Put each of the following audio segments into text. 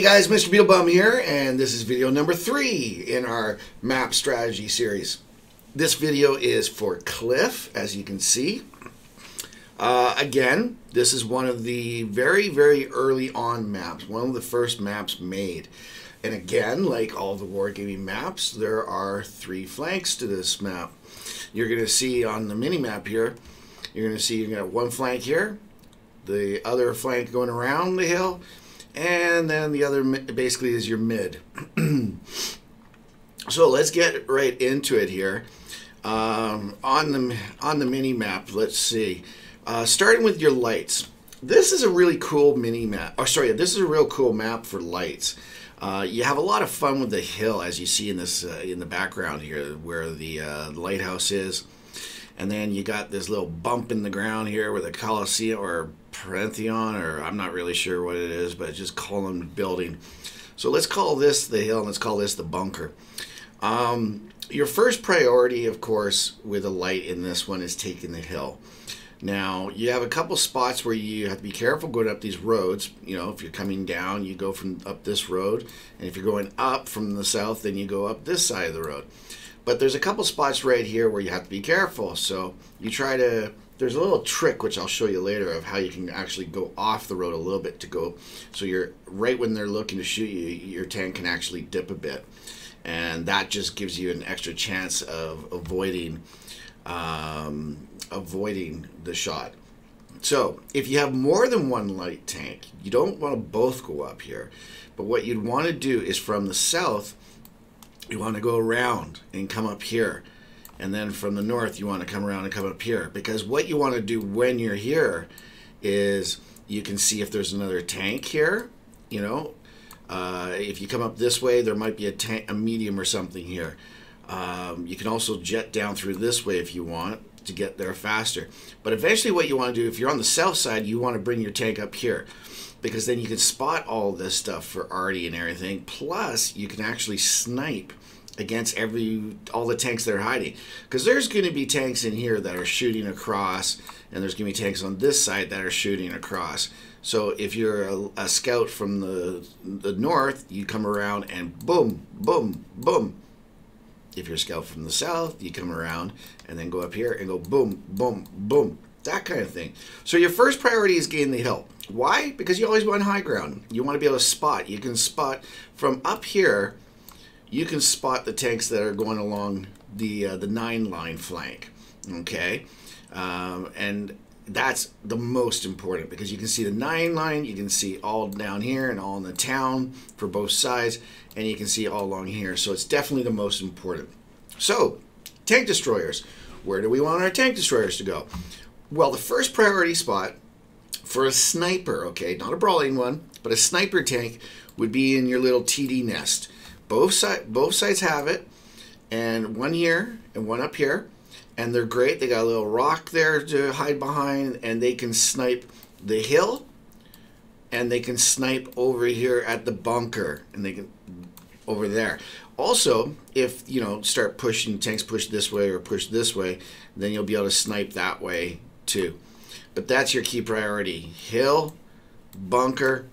Hey guys, Mr.BeetleBum here, and this is video number 3 in our map strategy series. This video is for Cliff, as you can see. Again, this is one of the very early on maps, one of the first maps made. And again, like all the wargaming maps, there are 3 flanks to this map. You're going to see on the mini map here, you're going to see you got one flank here, the other flank going around the hill, and then the other basically is your mid. So let's get right into it here. On the mini map, let's see. Starting with your lights. This is a really cool mini map. Oh, sorry, this is a real cool map for lights. You have a lot of fun with the hill, as you see in this in the background here, where the lighthouse is. And then you got this little bump in the ground here with a Colosseum or Pantheon, or I'm not really sure what it is, but just call them building. So let's call this the hill and let's call this the bunker. Your first priority, of course, with a light in this one is taking the hill. Now, you have a couple spots where you have to be careful going up these roads. You know, if you're coming down, you go from up this road. And if you're going up from the south, then you go up this side of the road. But there's a couple spots right here where you have to be careful. So you try to, there's a little trick, which I'll show you later, of how you can actually go off the road a little bit to go. So you're right when they're looking to shoot you, your tank can actually dip a bit. And that just gives you an extra chance of avoiding the shot. So if you have more than one light tank, you don't want to both go up here. But what you'd want to do is from the south, you want to go around and come up here. And then from the north, you want to come around and come up here. Because what you want to do when you're here is you can see if there's another tank here. You know, if you come up this way, there might be a medium or something here. You can also jet down through this way if you want to get there faster. But eventually what you want to do, if you're on the south side, you want to bring your tank up here. Because then you can spot all this stuff for Artie and everything. Plus, you can actually snipe against all the tanks that are hiding. Because there's going to be tanks in here that are shooting across, and there's going to be tanks on this side that are shooting across. So if you're a scout from the north, you come around and boom, boom, boom. If you're a scout from the south, you come around and then go up here and go boom, boom, boom. That kind of thing. So your first priority is gain the hill. Why? Because you always want high ground. You want to be able to spot. You can spot from up here. You can spot the tanks that are going along the 9-line flank. Okay, and that's the most important because you can see the 9-line. You can see all down here and all in the town for both sides, and you can see all along here. So it's definitely the most important. So tank destroyers. Where do we want our tank destroyers to go? Well, the first priority spot for a sniper, okay, not a brawling one, but a sniper tank would be in your little TD nest. Both sides have it, and one here and one up here, and they're great. They got a little rock there to hide behind, and they can snipe the hill, and they can snipe over here at the bunker, and they can over there. Also, if you know start pushing tanks, push this way or push this way, then you'll be able to snipe that way too. But that's your key priority: hill, bunker,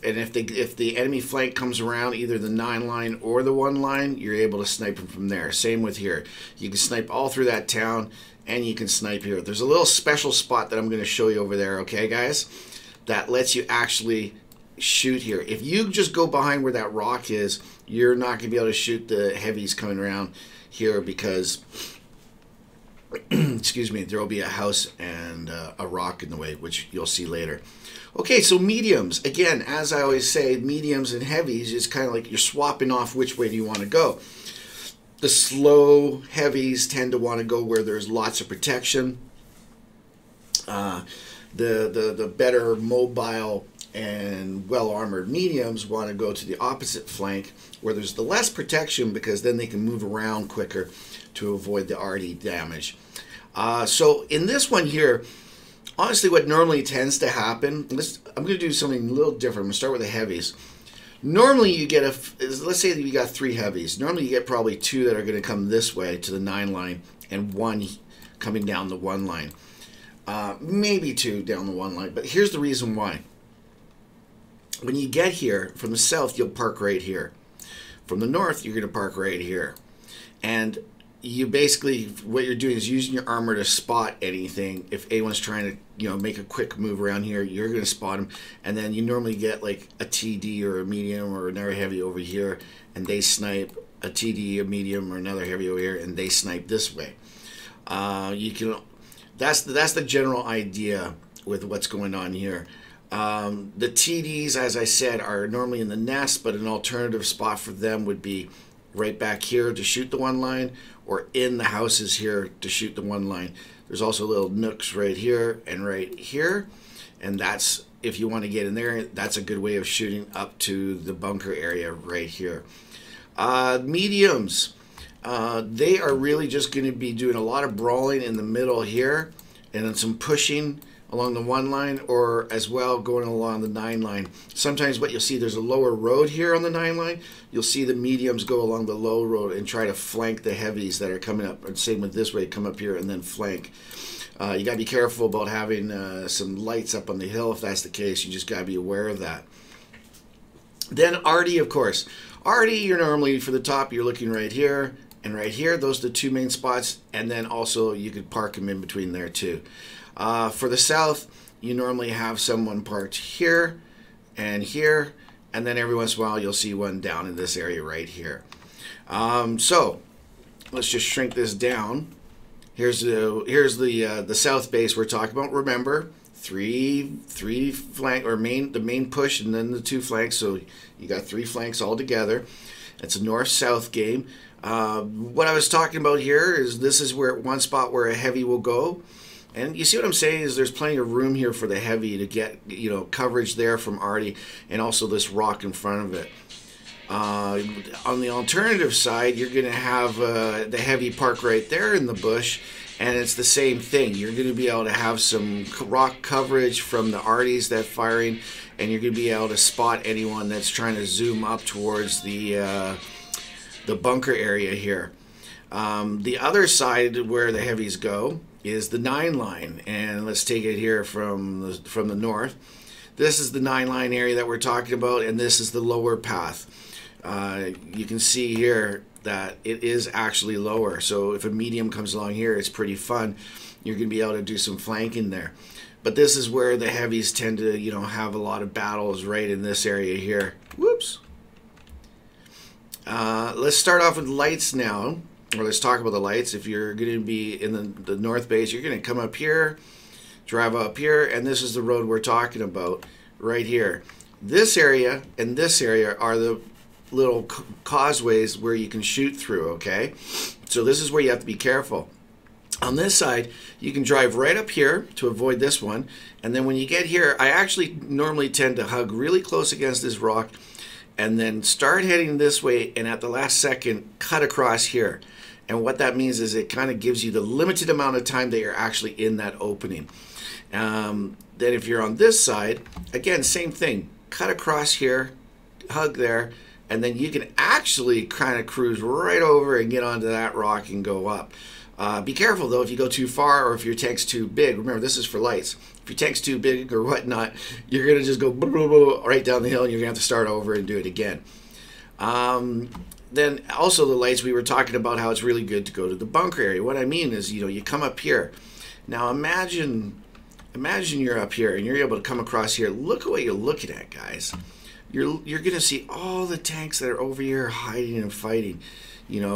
and if the enemy flank comes around either the 9-line or the 1-line, you're able to snipe them from there. Same with here. You can snipe all through that town, and you can snipe here. There's a little special spot that I'm going to show you over there, okay, guys, that lets you actually shoot here. If you just go behind where that rock is, you're not going to be able to shoot the heavies coming around here because excuse me, there will be a house and a rock in the way, which you'll see later. Okay, so mediums. Again, as I always say, mediums and heavies is kind of like you're swapping off which way do you want to go. The slow heavies tend to want to go where there's lots of protection. The better mobile and well-armored mediums want to go to the opposite flank where there's the less protection because then they can move around quicker to avoid the RD damage. So in this one here, honestly what normally tends to happen, I'm going to do something a little different. I'm going to start with the heavies. Normally you get let's say that you got 3 heavies. Normally you get probably 2 that are going to come this way to the 9-line and 1 coming down the 1-line. Maybe 2 down the 1-line, but here's the reason why. when you get here from the south, you'll park right here. From the north, you're going to park right here. And you basically, what you're doing is using your armor to spot anything. If anyone's trying to, make a quick move around here, you're going to spot them. And then you normally get like a TD or a medium or another heavy over here, and they snipe a TD, a medium, or another heavy over here, and they snipe this way. That's the general idea with what's going on here. The TDs, as I said, are normally in the nest, but an alternative spot for them would be right back here to shoot the one line, or in the houses here to shoot the one line. There's also little nooks right here and right here, and that's, if you want to get in there, that's a good way of shooting up to the bunker area right here. Mediums, they are really just going to be doing a lot of brawling in the middle here, and then some pushing along the one line, or as well going along the 9 line. Sometimes what you'll see, there's a lower road here on the 9 line. You'll see the mediums go along the low road and try to flank the heavies that are coming up. And same with this way, come up here and then flank. You got to be careful about having some lights up on the hill. If that's the case, you just got to be aware of that. Then arty, of course. Arty, you're normally, for the top, you're looking right here and right here. Those are the 2 main spots. And then also you could park them in between there too. For the south, you normally have someone parked here, and then every once in a while you'll see one down in this area right here. So let's just shrink this down. Here's the south base we're talking about. Remember, three flank, or the main push, and then the 2 flanks. So you got 3 flanks all together. It's a north-south game. What I was talking about here is this is where one spot where a heavy will go. And you see what I'm saying is there's plenty of room here for the heavy to get, coverage there from arty, and also this rock in front of it. On the alternative side, you're going to have the heavy park right there in the bush, and it's the same thing. You're going to be able to have some rock coverage from the arties that firing, and you're going to be able to spot anyone that's trying to zoom up towards the bunker area here. The other side where the heavies go is the 9 line, and let's take it here from the north. This is the 9 line area that we're talking about, and this is the lower path. You can see here that it is actually lower, so if a medium comes along here, it's pretty fun. You're going to be able to do some flanking there. But this is where the heavies tend to, have a lot of battles right in this area here. Whoops. Let's start off with lights now. Or let's talk about the lights. If you're going to be in the north base, you're going to come up here, drive up here, and this is the road we're talking about right here. This area and this area are the little causeways where you can shoot through, okay? So this is where you have to be careful. On this side, you can drive right up here to avoid this one, and then when you get here, I actually normally tend to hug really close against this rock and then start heading this way, and at the last second, cut across here. And what that means is it kind of gives you the limited amount of time that you're actually in that opening. Then if you're on this side, again, same thing. Cut across here, hug there, and then you can actually kind of cruise right over and get onto that rock and go up. Be careful, though, if you go too far or if your tank's too big. Remember, this is for lights. If your tank's too big or whatnot, you're going to just go right down the hill, and you're going to have to start over and do it again. Then also the lights, we were talking about how it's really good to go to the bunker area. What I mean is, you come up here. Now imagine you're up here and you're able to come across here. Look at what you're looking at, guys. You're going to see all the tanks that are over here hiding and fighting,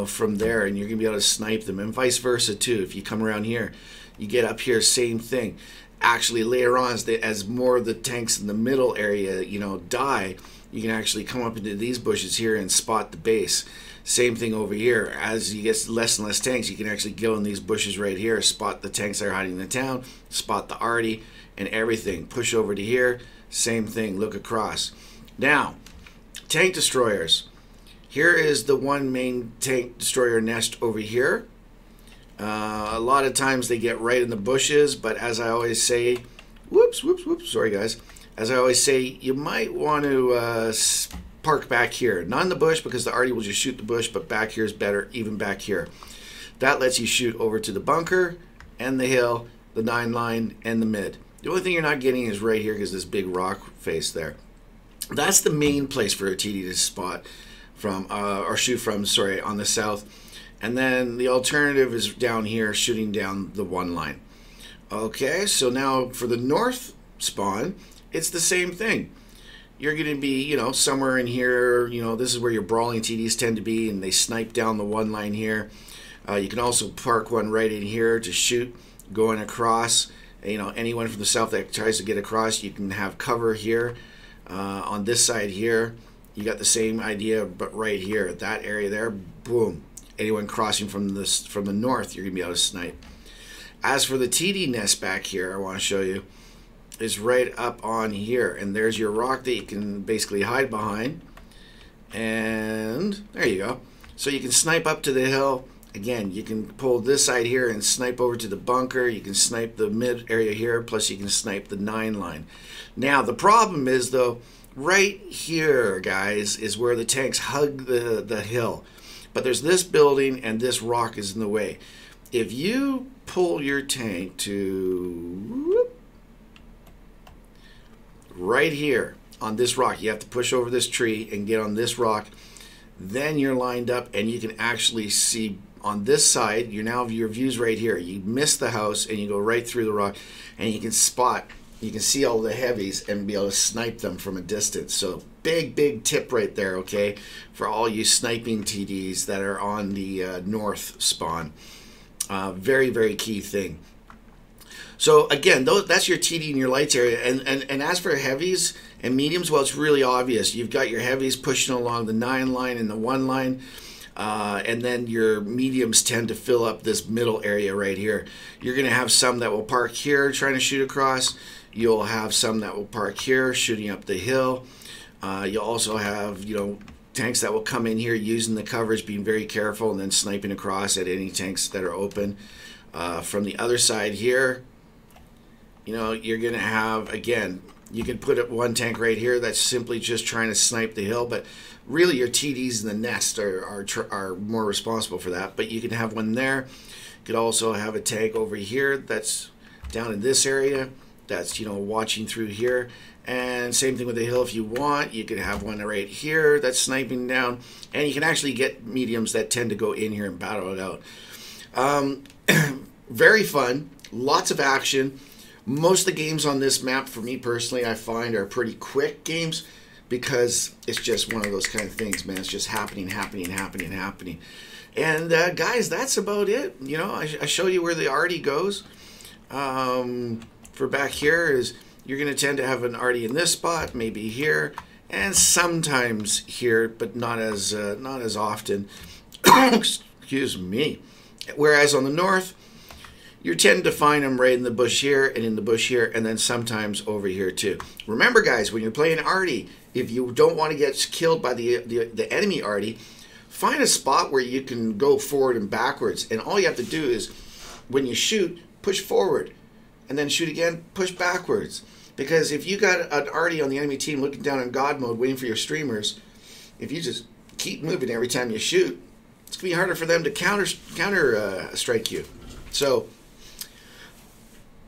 from there, and you're going to be able to snipe them, and vice versa too. If you come around here, you get up here, same thing. Actually, later on, as more of the tanks in the middle area, die, you can actually come up into these bushes here and spot the base. Same thing over here. As you get less and less tanks, you can actually go in these bushes right here, spot the tanks that are hiding in the town, spot the arty, and everything. Push over to here, same thing, look across. Now, tank destroyers. Here is the one main tank destroyer nest over here. A lot of times they get right in the bushes, but as I always say, whoops, sorry guys. As I always say, you might want to park back here. Not in the bush, because the arty will just shoot the bush, but back here is better, even back here. That lets you shoot over to the bunker and the hill, the 9 line, and the mid. The only thing you're not getting is right here, because this big rock face there. That's the main place for a TD to spot from, or shoot from, sorry, on the south. And then the alternative is down here, shooting down the 1 line. Okay, so now for the north spawn, it's the same thing. You're going to be, somewhere in here, this is where your brawling TDs tend to be, and they snipe down the 1 line here. You can also park one right in here to shoot going across. Anyone from the south that tries to get across, you can have cover here. On this side here, you got the same idea, but right here, that area there, boom. Anyone crossing from the north, you're going to be able to snipe. As for the TD nest back here, I want to show you, is right up on here. And there's your rock that you can basically hide behind. And there you go. So you can snipe up to the hill. Again, you can pull this side here and snipe over to the bunker. You can snipe the mid area here, plus you can snipe the 9 line. Now, the problem is, though, right here, guys, is where the tanks hug the hill. But there's this building, and this rock is in the way. If you pull your tank to right here on this rock, you have to push over this tree and get on this rock. Then you're lined up, and you can actually see on this side, your view's right here. You miss the house, and you go right through the rock, and you can see all the heavies and be able to snipe them from a distance. So big tip right there, okay, for all you sniping TDs that are on the north spawn. Very key thing. So again, that's your TD and your lights area. And as for heavies and mediums, well, it's really obvious. You've got your heavies pushing along the 9 line and the 1 line. And then your mediums tend to fill up this middle area right here. You're going to have some that will park here trying to shoot across. You'll have some that will park here shooting up the hill. You'll also have, tanks that will come in here using the coverage, being very careful, and then sniping across at any tanks that are open. From the other side here, you're going to have, again, you can put up one tank right here that's simply just trying to snipe the hill, but really your TDs in the nest are more responsible for that. But you can have one there. You could also have a tank over here that's down in this area that's, watching through here. And same thing with the hill if you want. You could have one right here that's sniping down. And you can actually get mediums that tend to go in here and battle it out. Very fun. Lots of action. Most of the games on this map, for me personally, I find are pretty quick games because it's just one of those kind of things, man. It's just happening. And guys, that's about it. I showed you where the arty goes. For back here is you're going to tend to have an arty in this spot, maybe here, and sometimes here, but not as often. Excuse me. Whereas on the north, you tend to find them right in the bush here and in the bush here, and then sometimes over here too. Remember, guys, when you're playing arty, if you don't want to get killed by the enemy arty, find a spot where you can go forward and backwards. And all you have to do is, when you shoot, push forward, and then shoot again, push backwards. Because if you got an arty on the enemy team looking down in God mode, waiting for your streamers, if you just keep moving every time you shoot, it's gonna be harder for them to counter strike you. So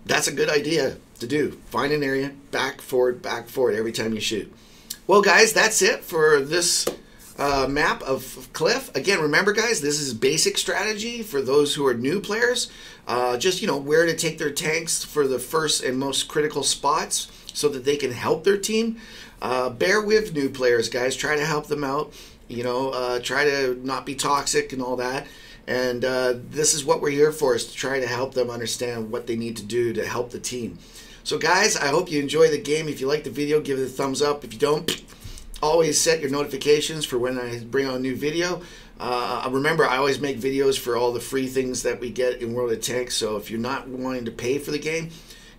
that's a good idea to do. Find an area, back forward every time you shoot. Well, guys, that's it for this map of Cliff. Again, remember, guys, this is basic strategy for those who are new players. Just, where to take their tanks for the first and most critical spots so that they can help their team. Bear with new players, guys. Try to help them out. Try to not be toxic and all that. And this is what we're here for, is to try to help them understand what they need to do to help the team. So, guys, I hope you enjoy the game. If you like the video, give it a thumbs up. If you don't, always set your notifications for when I bring out a new video. Remember, I always make videos for all the free things that we get in World of Tanks. So if you're not wanting to pay for the game,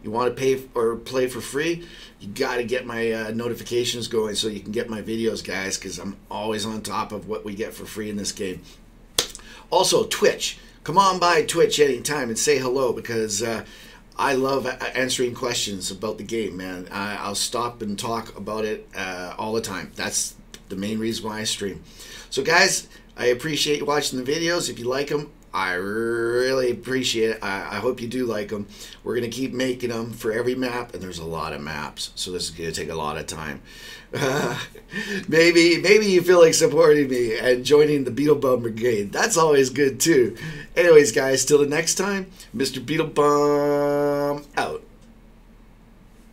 you want to pay or play for free, you got to get my notifications going so you can get my videos, guys, because I'm always on top of what we get for free in this game. Also, Twitch. Come on by Twitch anytime and say hello, because I love answering questions about the game, man. I'll stop and talk about it all the time. That's the main reason why I stream. So, guys, I appreciate you watching the videos. If you like them, I really appreciate it. I hope you do like them. We're going to keep making them for every map, and there's a lot of maps, so this is going to take a lot of time. Maybe you feel like supporting me and joining the BeetleBum Brigade. That's always good, too. Anyways, guys, till the next time, Mr. BeetleBum out.